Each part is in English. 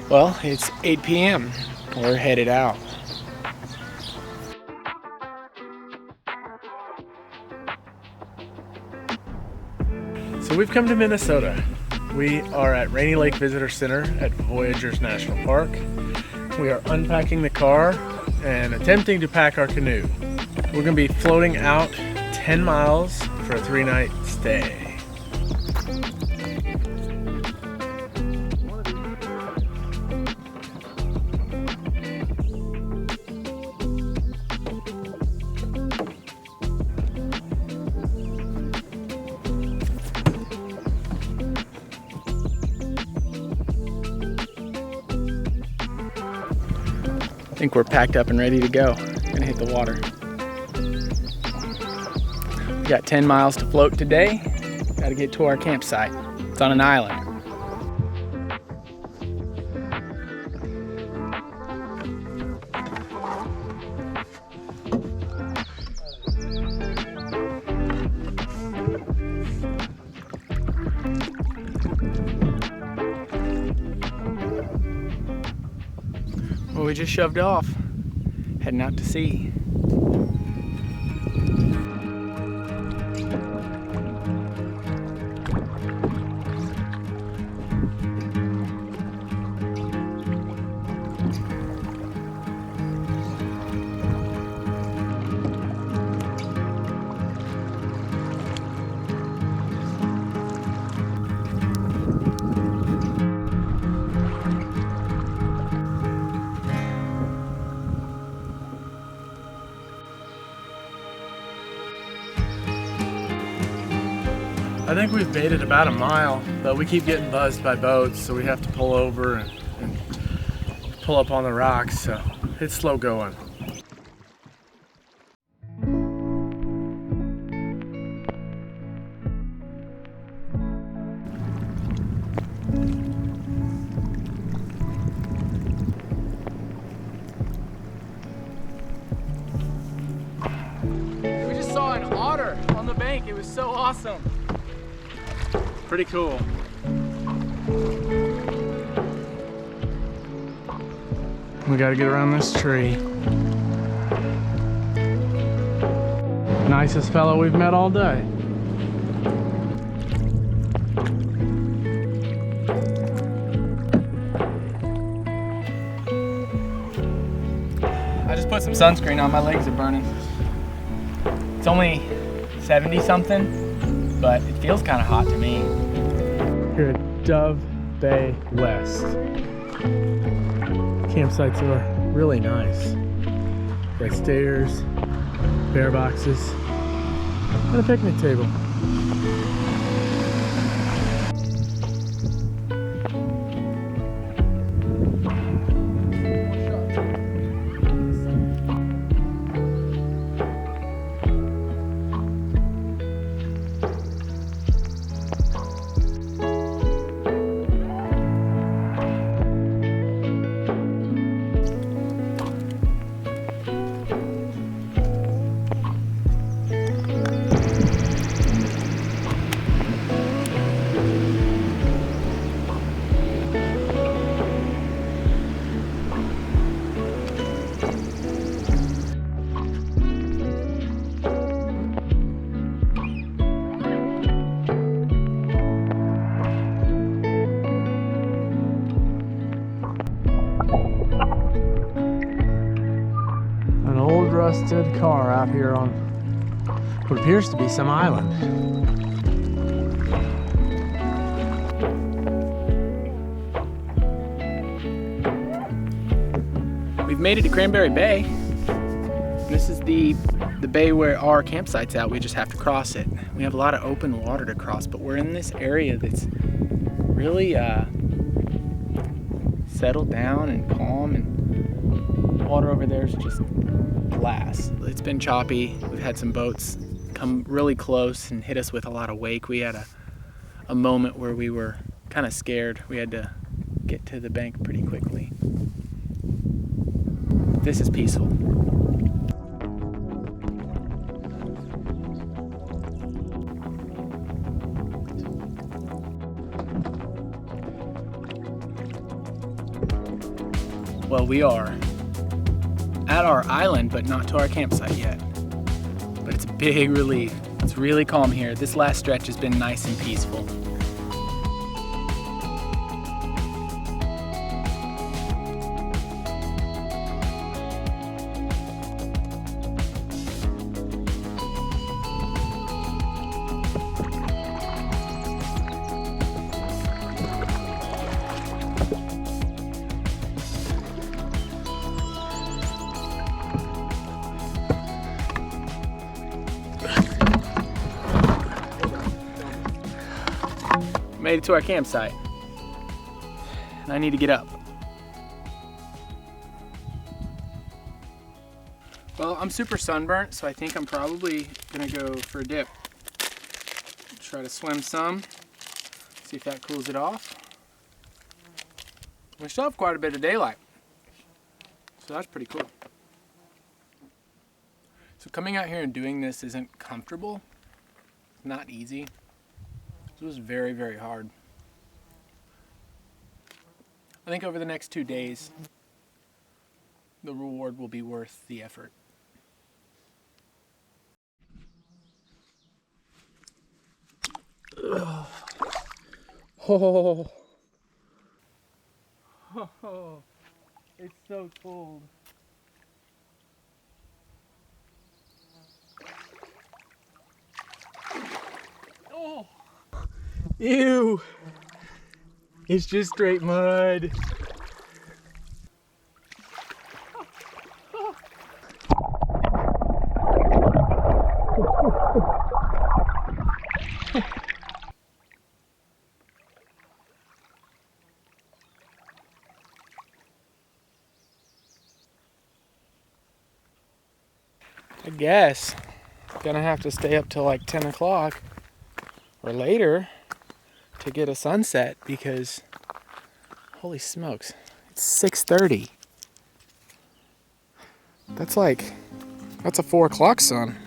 Well, it's 8 p.m. We're headed out. So we've come to Minnesota. We are at Rainy Lake Visitor Center at Voyageurs National Park. We are unpacking the car and attempting to pack our canoe. We're going to be floating out 10 miles for a 3-night stay. I think we're packed up and ready to go. Gonna hit the water. We got 10 miles to float today. Gotta get to our campsite. It's on an island. Well, we just shoved off, heading out to sea. I think we've made it about a mile, but we keep getting buzzed by boats, so we have to pull over and pull up on the rocks, so it's slow going. We just saw an otter on the bank. It was so awesome. Pretty cool. We gotta get around this tree. Nicest fellow we've met all day. I just put some sunscreen on, my legs are burning. It's only 70 something. But it feels kind of hot to me. Here at Dove Bay West. Campsites are really nice. Got stairs, bear boxes, and a picnic table. Rusted car out here on what appears to be some island. We've made it to Cranberry Bay. This is the bay where our campsite's at. We just have to cross it. We have a lot of open water to cross, but we're in this area that's really settled down and calm, and the water over there is just glass. It's been choppy. We've had some boats come really close and hit us with a lot of wake. We had a moment where we were kind of scared. We had to get to the bank pretty quickly. This is peaceful. Well, we are at our island, but not to our campsite yet. But it's a big relief. It's really calm here. This last stretch has been nice and peaceful. Made it to our campsite, and I need to get up. Well, I'm super sunburnt, so I think I'm probably gonna go for a dip. Try to swim some, see if that cools it off. We still have quite a bit of daylight, so that's pretty cool. So coming out here and doing this isn't comfortable, it's not easy. This was very, very hard. I think over the next 2 days, the reward will be worth the effort. Oh, it's so cold. Oh. Ew! It's just straight mud. I guess gonna have to stay up till like 10 o'clock or later to get a sunset because holy smokes, it's 6:30. That's a 4 o'clock sun.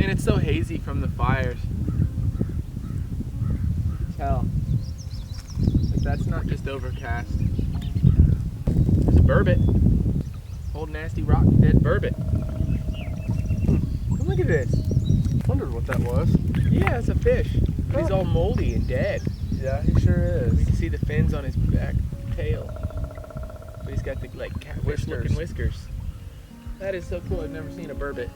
And it's so hazy from the fires. Hell, like that's not just overcast. There's a burbot. Old nasty rotten dead burbot. Look at this. Wondered what that was. Yeah, it's a fish. But he's all moldy and dead. Yeah, he sure is. You can see the fins on his back tail. But he's got the like catfish looking whiskers. That is so cool. I've never seen a burbot.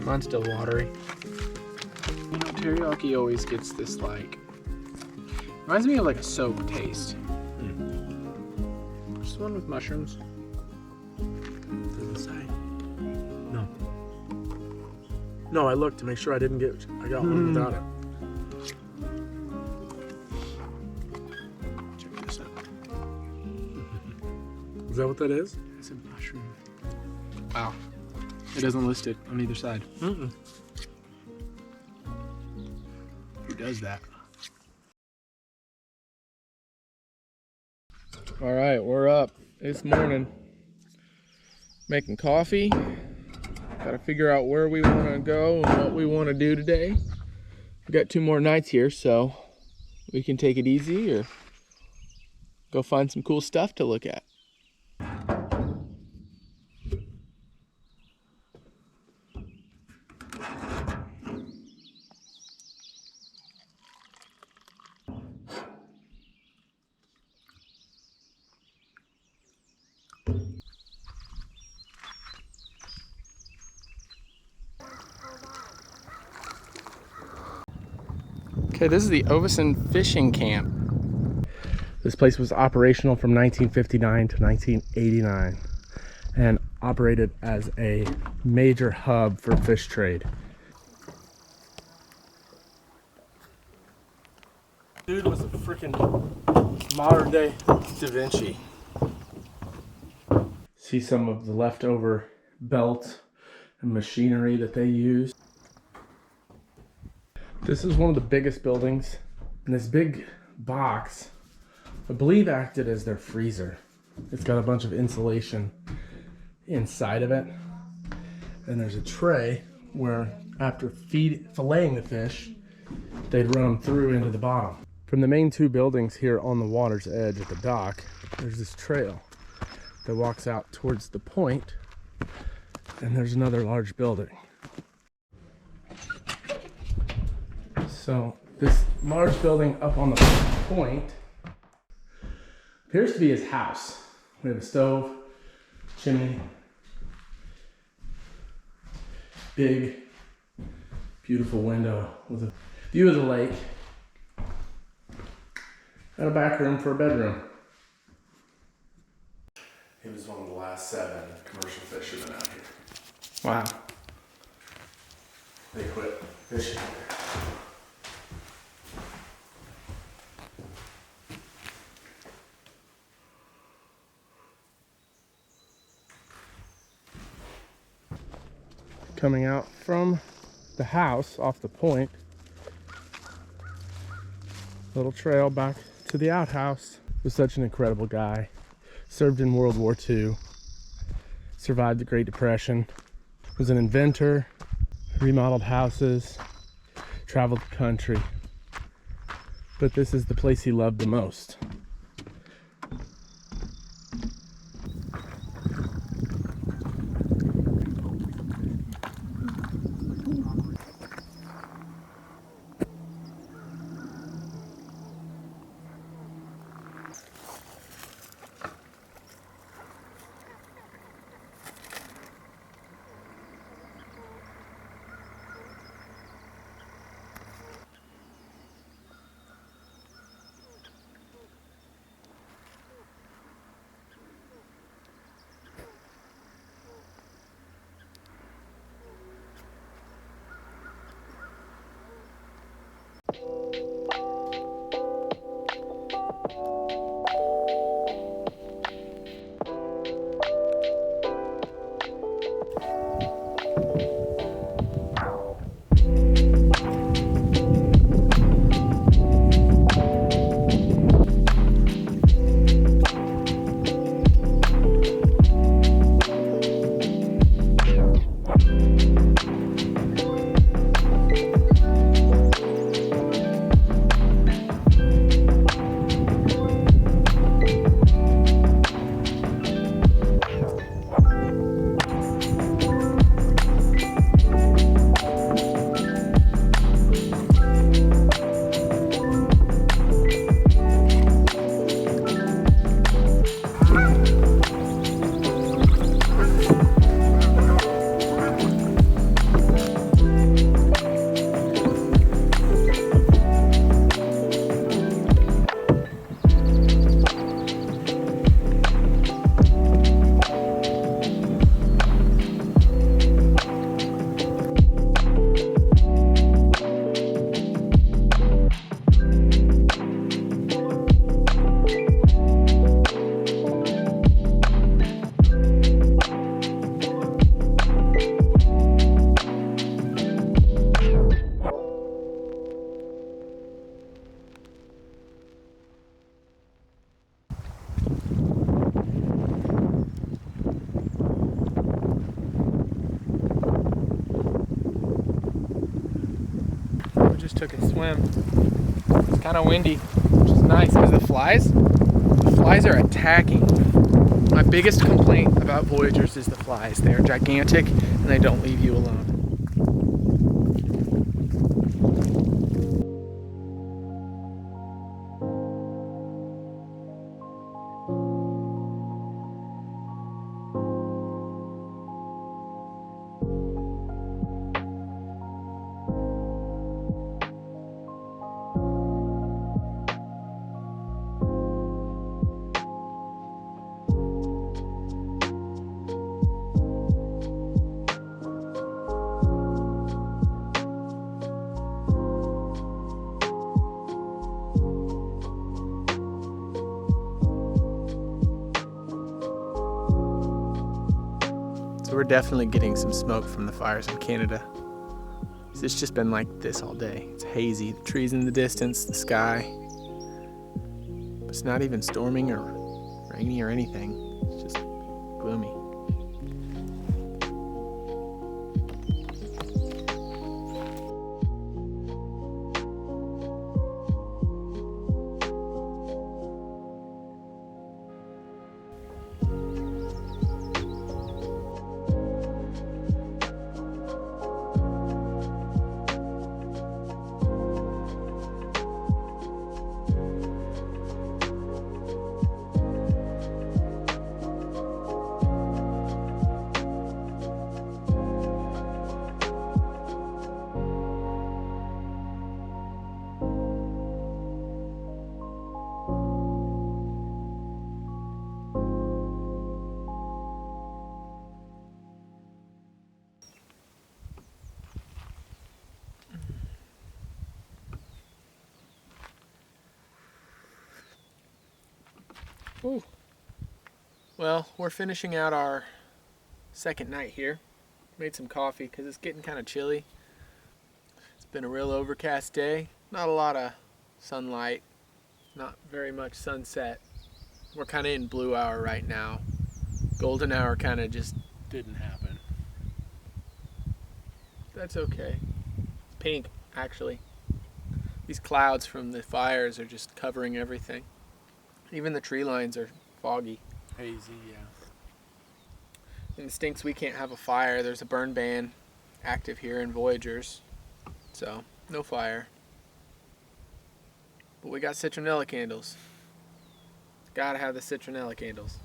Mine's still watery. You know, teriyaki always gets this like, reminds me of like a soap taste. Just one with mushrooms. Doesn't say. No. No, I looked to make sure I got one without it. Check this out. Is that what that is? It's a mushroom. Wow. It doesn't list it on either side. Mm-mm. Who does that? All right, we're up. It's morning. Making coffee. Got to figure out where we want to go and what we want to do today. We've got 2 more nights here, so we can take it easy or go find some cool stuff to look at. Okay, this is the Oveson fishing camp. This place was operational from 1959 to 1989 and operated as a major hub for fish trade. Dude was a freaking modern day Da Vinci. See some of the leftover belt and machinery that they used. This is one of the biggest buildings, and this big box, I believe, acted as their freezer. It's got a bunch of insulation inside of it, and there's a tray where after filleting the fish, they'd run them through into the bottom. From the main two buildings here on the water's edge at the dock, there's this trail that walks out towards the point, and there's another large building. So this large building up on the point appears to be his house. We have a stove, chimney, big, beautiful window with a view of the lake, and a back room for a bedroom. He was one of the last 7 commercial fishermen out here. Wow. They quit fishing. Coming out from the house off the point, little trail back to the outhouse. Was such an incredible guy. Served in World War II, survived the Great Depression, was an inventor, remodeled houses, traveled the country. But this is the place he loved the most. Took a swim. It's kind of windy, which is nice because the flies are attacking. My biggest complaint about Voyageurs is the flies. They are gigantic and they don't leave you alone. we're definitely getting some smoke from the fires in Canada. It's just been like this all day. It's hazy, the trees in the distance, the sky. It's not even storming or rainy or anything. It's just gloomy. Ooh. Well, we're finishing out our second night here. Made some coffee because it's getting kind of chilly. It's been a real overcast day. Not a lot of sunlight. Not very much sunset. We're kind of in blue hour right now. Golden hour kind of just didn't happen. That's okay. It's pink, actually. These clouds from the fires are just covering everything. Even the tree lines are foggy. Hazy, yeah. And it stinks we can't have a fire. There's a burn ban active here in Voyageurs. So, no fire. But we got citronella candles. Gotta have the citronella candles.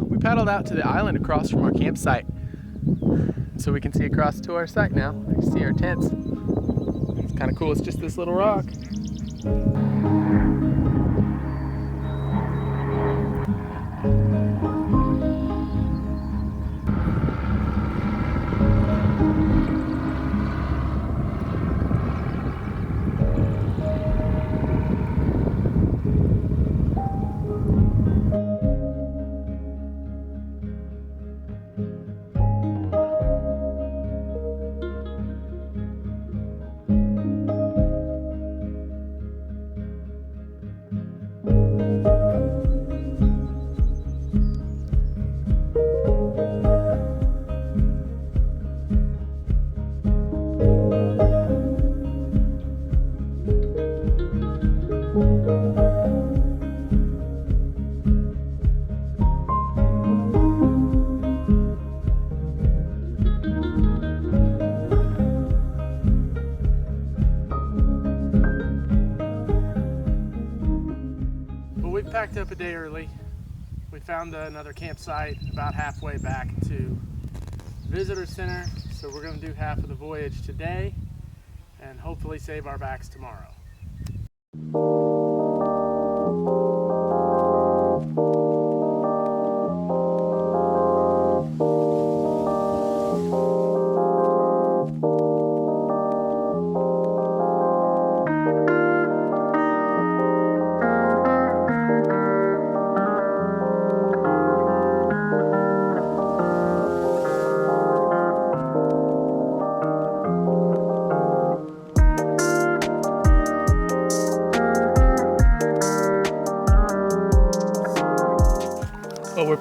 We paddled out to the island across from our campsite, so we can see across to our site now. We can see our tents. It's kind of cool. It's just this little rock. We packed up a day early. We found another campsite about halfway back to Visitor Center, so we're going to do half of the voyage today and hopefully save our backs tomorrow.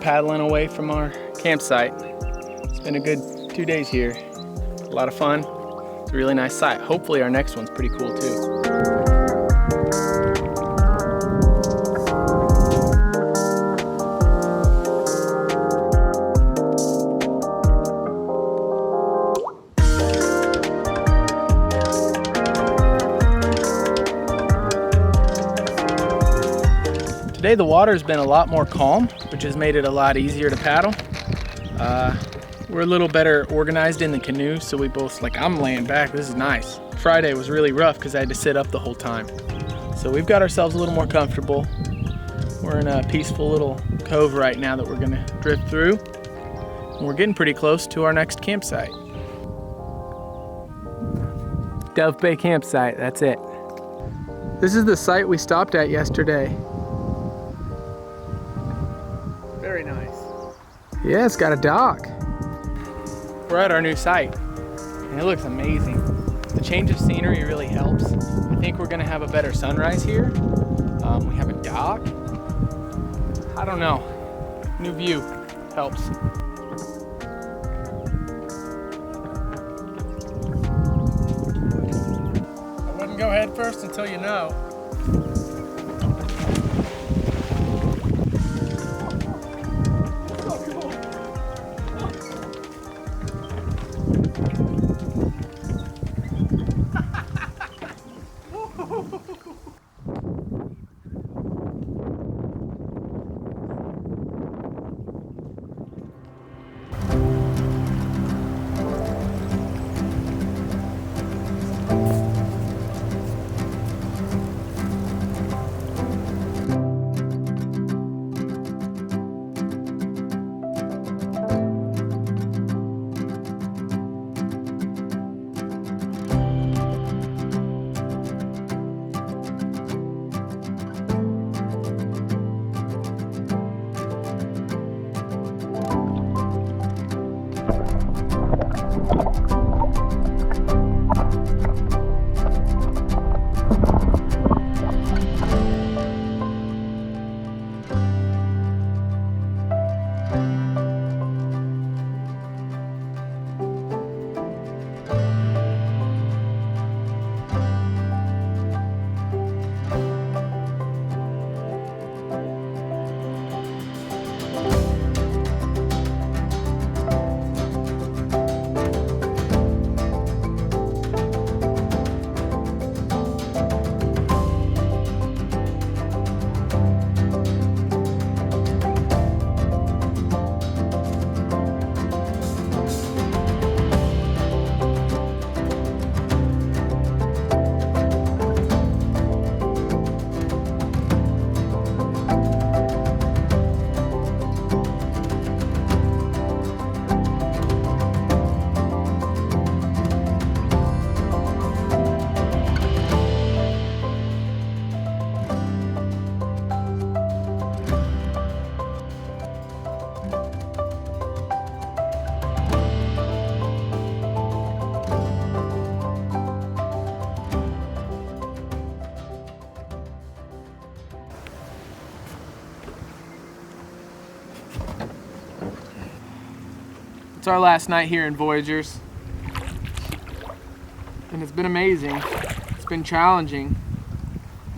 paddling away from our campsite. It's been a good 2 days here. A lot of fun. It's a really nice site. Hopefully our next one's pretty cool too. Today the water's been a lot more calm, which has made it a lot easier to paddle. We're a little better organized in the canoe, so we both, I'm laying back, this is nice. Friday was really rough because I had to sit up the whole time. So we've got ourselves a little more comfortable. We're in a peaceful little cove right now that we're gonna drift through. And we're getting pretty close to our next campsite. Dove Bay campsite, that's it. This is the site we stopped at yesterday. Very nice. Yeah, it's got a dock. We're at our new site, and it looks amazing. The change of scenery really helps. I think we're gonna have a better sunrise here. We have a dock. I don't know. New view helps. I wouldn't go head first until you know. It's our last night here in Voyageurs, and it's been amazing. It's been challenging.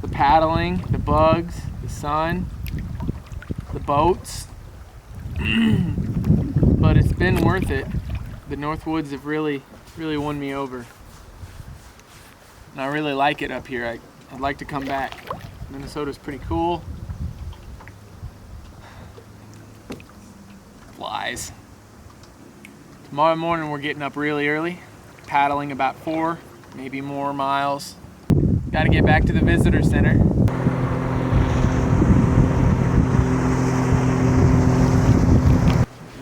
The paddling, the bugs, the sun, the boats, but it's been worth it. The North Woods have really won me over, and I really like it up here. I'd like to come back. Minnesota's pretty cool. Flies. Tomorrow morning we're getting up really early, paddling about 4, maybe more miles. Got to get back to the visitor center. And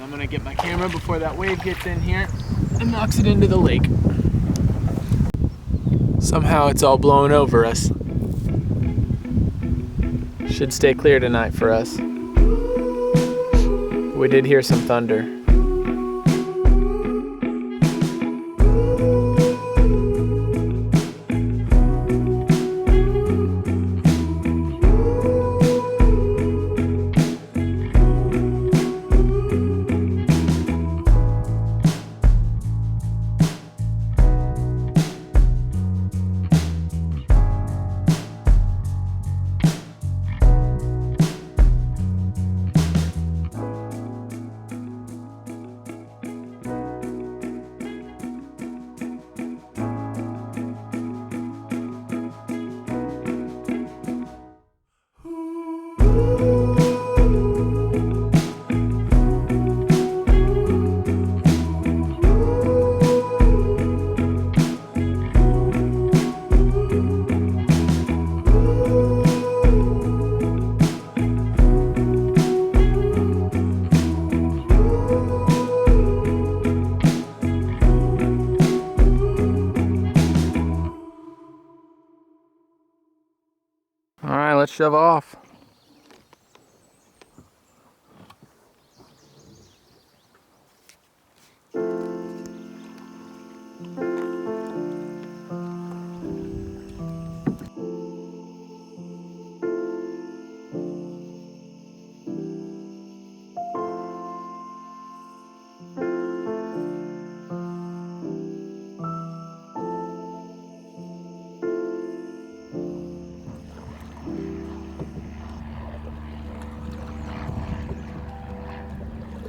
I'm gonna get my camera before that wave gets in here and knocks it into the lake. Somehow it's all blown over us. Should stay clear tonight for us. We did hear some thunder. let's shove off.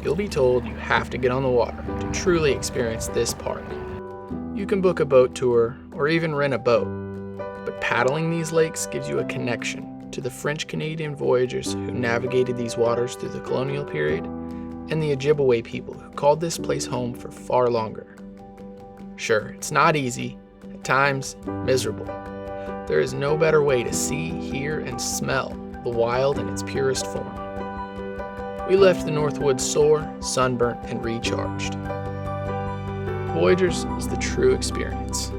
You'll be told you have to get on the water to truly experience this park. You can book a boat tour or even rent a boat, but paddling these lakes gives you a connection to the French-Canadian voyageurs who navigated these waters through the colonial period and the Ojibwe people who called this place home for far longer. Sure, it's not easy, at times miserable. There is no better way to see, hear, and smell the wild in its purest form. We left the Northwoods sore, sunburnt, and recharged. Voyageurs is the true experience.